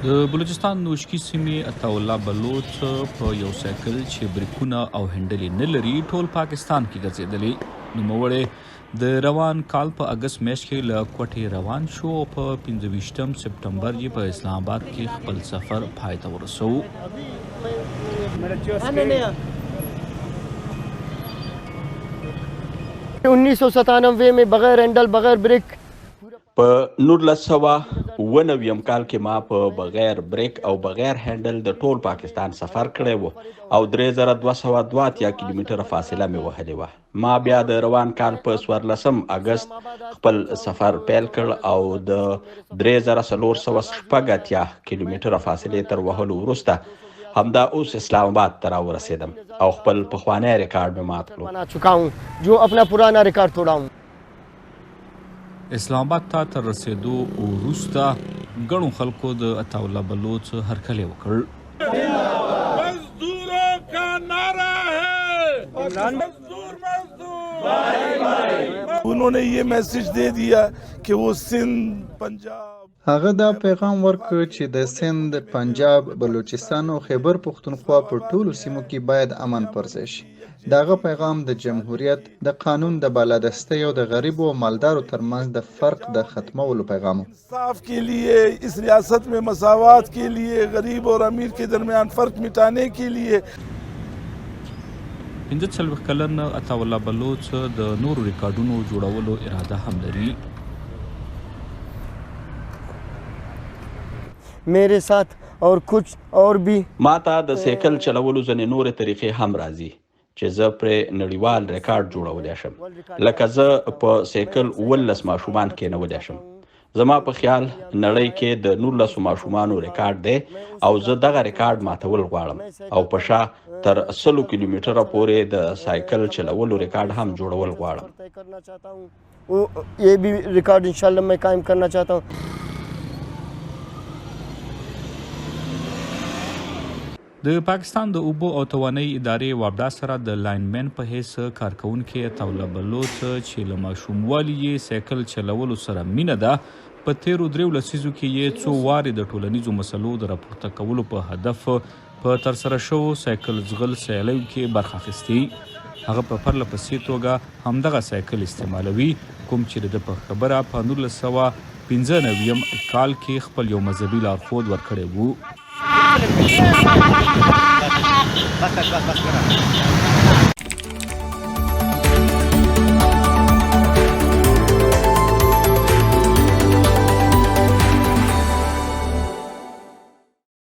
د بلوچستان نوشکي سیمې الله بلوڅ په یو سایکل چې بریکونه او هینډل نه لري ټول پاکستان کې ګرځېدلی. نوموړی د روان کال په اګست میاشت کې له کوټې روان شو او په 25 سپټمبر یې په اسلام آباد کې خپل سفر پای ته ورسوه. 1997 में बगैर हैंडल बगैर ब्रेक په 1999 کال کې ما په بغیر بریک او بغیر هینډل د ټول پاکستان سفر کړی و او 3202 کیلومتره فاصله مې وهلې وه. ما بیا د روان کال په 14 اګست خپل سفر پیل کړ او د 3480 کیلومتره فاصلې تر وهلو وروسته همدا اوس اسلام آباد ته راورسېدم او خپل پخوانی ریکارډ مې مات کړو. جو اپنا پرانا ریکارډ توڑاؤں. اسلام آباد ته تر رسېدو وروسته ګڼو خلکو د الله بلوڅ هرکلی وکړ. مزدوروں کا نعرہ ہے مزدور انہوں نے یہ میسج دے دیا کہ وہ سندھ پنجاب هغه دا پیغام ورکړ چې د سند، پنجاب، بلوچستان او خیبر پختونخوا په ټولو سیمو کې باید امن پرځای شي. دغه پیغام د جمهوریت د قانون د بالادستۍ او د غریبو او مالدارو ترمنځ د فرق د ختمولو پیغام و. انصاف کے لیے، اس ریاست میں مساوات کے لیے، غریب اور امیر کے درمیان فرق مٹانے کے لیے. 45 کلن الله بلوڅ د نورو ریکارډونو جوړولو اراده هم لري. मेरे साथ और कुछ और भी ما ته د سایکل چلولو ځینې نورې طریقې هم راځي چې زه پرې نړیوال ریکارډ جوړولی شم. لکه زه په سایکل 19 ماشومان کېنولی شم. زما په خیال نړۍ کې د 19 ماشومانو ریکارډ دی او زه دغه ریکارډ ماتول غواړم او په شا تر 100 کیلومتره پورې د سایکل چلولو ریکارډ هم جوړول غواړم. ये भी रिकॉर्ड इंशाल्लाह मैं कायम करना चाहता हूँ. د پاکستان د اوبو او توانایي ادارې وابډا سره د لاینمن په حیث کارکونکي الله بلوڅ چې له ماشوموالي یې سایکل چلولو سره مینه ده، په تیرو 3 لسیزو کې یې څو وارې د ټولنیزو مسلو د راپورته کولو په هدف په ترسره شوو سایکل ځغل سیالیو کې برخه اخیستې. هغه په پرله پسې توګه همدغه سایکل استعمالوي کوم چې د په خبره په 1995 کال کې خپل یو مذهبي لارښود ورکړی و. بس